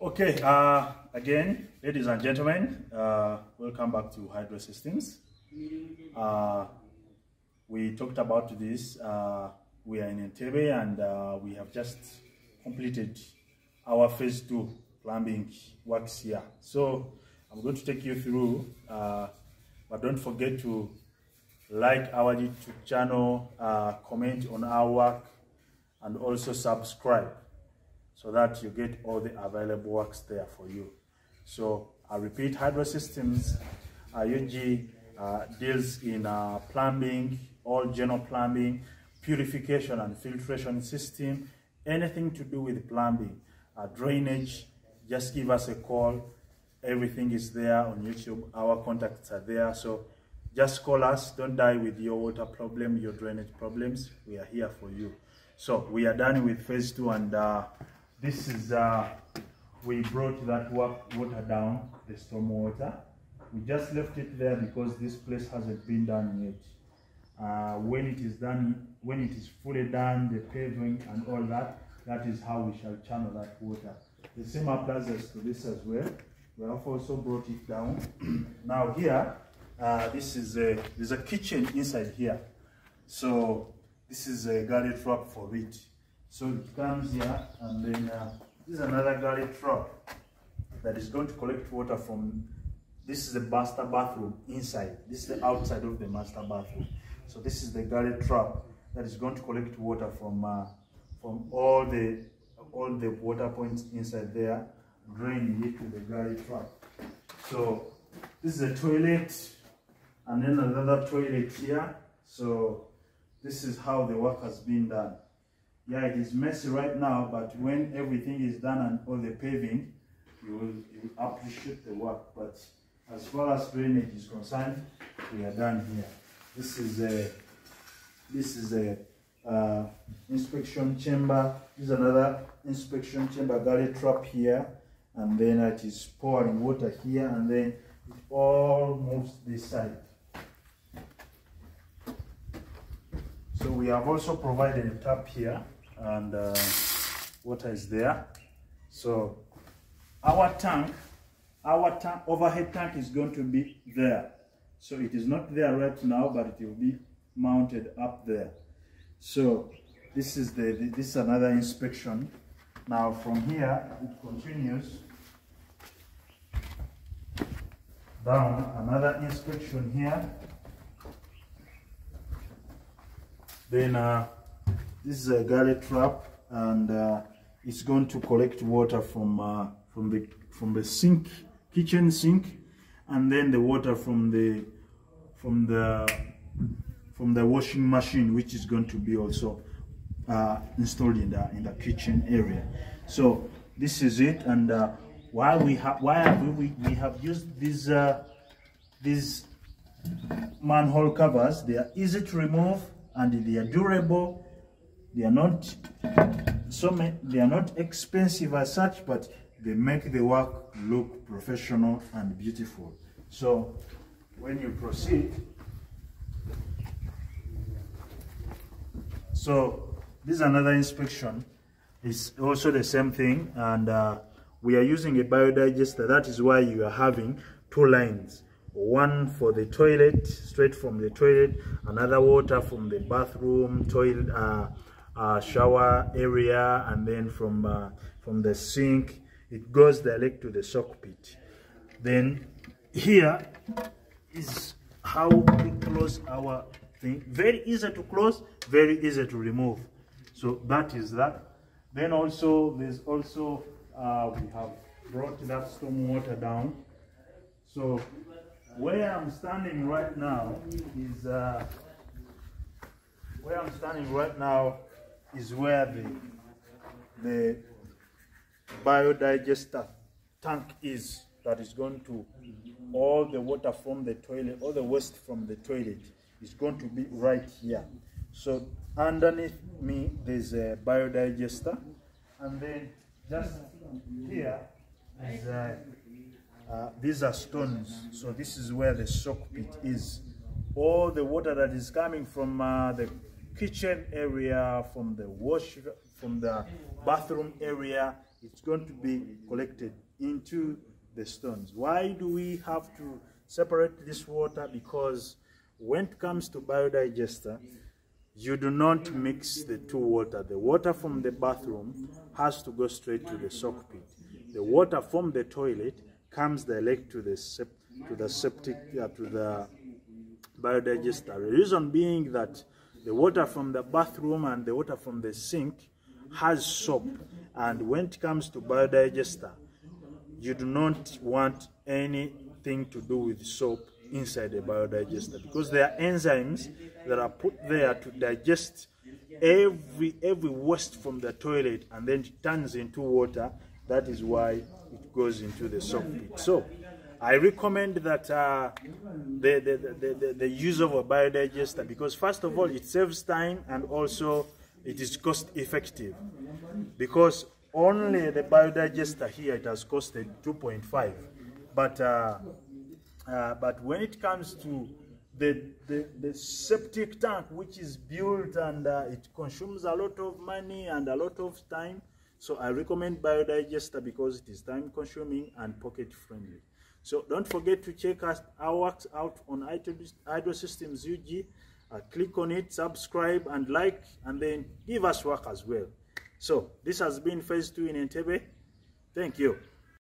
Okay, again, ladies and gentlemen, welcome back to Hydro Systems. We talked about this. We are in Entebbe and we have just completed our phase 2 plumbing works here. So I'm going to take you through, but don't forget to like our YouTube channel, comment on our work, and also subscribe, so that you get all the available works there for you. So I repeat, Hydro Systems UG deals in plumbing, all general plumbing, purification and filtration system, anything to do with plumbing, drainage. Just give us a call. Everything is there on YouTube. Our contacts are there. So just call us. Don't die with your water problem, your drainage problems. We are here for you. So we are done with phase 2, and this is, we brought that water down, the storm water. We just left it there because this place hasn't been done yet. When it is done, when it is fully done, the paving and all that, that is how we shall channel that water. The same applies to this as well. We have also brought it down. Now here, this is there's a kitchen inside here. So this is a galley trap for it. So it comes here, and then this is another galley trap that is going to collect water from, this is the master bathroom inside. This is the outside of the master bathroom. So this is the galley trap that is going to collect water from all the water points inside there, draining it to the galley trap. So this is a toilet, and then another toilet here. So this is how the work has been done. Yeah, it is messy right now, but when everything is done and all the paving, you will appreciate the work. But as far as drainage is concerned, we are done here. This is a inspection chamber. This is another inspection chamber, galley trap here, and then it is pouring water here, and then it all moves this side. So we have also provided a tap here, and water is there. So our overhead tank is going to be there. So it is not there right now, but it will be mounted up there. So this is this is another inspection. Now from here it continues down, another inspection here. Then this is a galley trap, and it's going to collect water from the sink, kitchen sink, and then the water from the washing machine, which is going to be also installed in the kitchen area. So this is it. And why we have used these manhole covers. They are easy to remove, and they are durable. They are not they are not expensive as such, but they make the work look professional and beautiful. So when you proceed, so this is another inspection. It's also the same thing, and we are using a biodigester. That is why you are having 2 lines. One for the toilet, straight from the toilet, another water from the bathroom, toilet, shower area, and then from the sink, it goes direct to the soak pit. Then here is how we close our thing. Very easy to close, very easy to remove. So that is that. Then also there's also we have brought that storm water down. So where I'm standing right now is where the biodigester tank is, that is going to, all the water from the toilet, all the waste from the toilet is going to be right here. So underneath me there's a biodigester, and then just here is these are stones. So this is where the soak pit is. All the water that is coming from the kitchen area, from the bathroom area, it's going to be collected into the stones. Why do we have to separate this water? Because when it comes to biodigester, you do not mix the two water. The water from the bathroom has to go straight to the soak pit. The water from the toilet comes direct to the biodigester. The reason being that the water from the bathroom and the water from the sink has soap, and when it comes to biodigester, you do not want anything to do with soap inside the biodigester, because there are enzymes that are put there to digest every waste from the toilet, and then it turns into water. That is why it goes into the soak pit. So I recommend that the use of a biodigester, because first of all it saves time, and also it is cost effective, because only the biodigester here, it has costed 2.5, but when it comes to the septic tank, which is built, and it consumes a lot of money and a lot of time, so I recommend biodigester because it is time consuming and pocket friendly. So don't forget to check our works out on Hydro Systems UG. Click on it, subscribe and like, and then give us work as well. So this has been phase 2 in Entebbe. Thank you.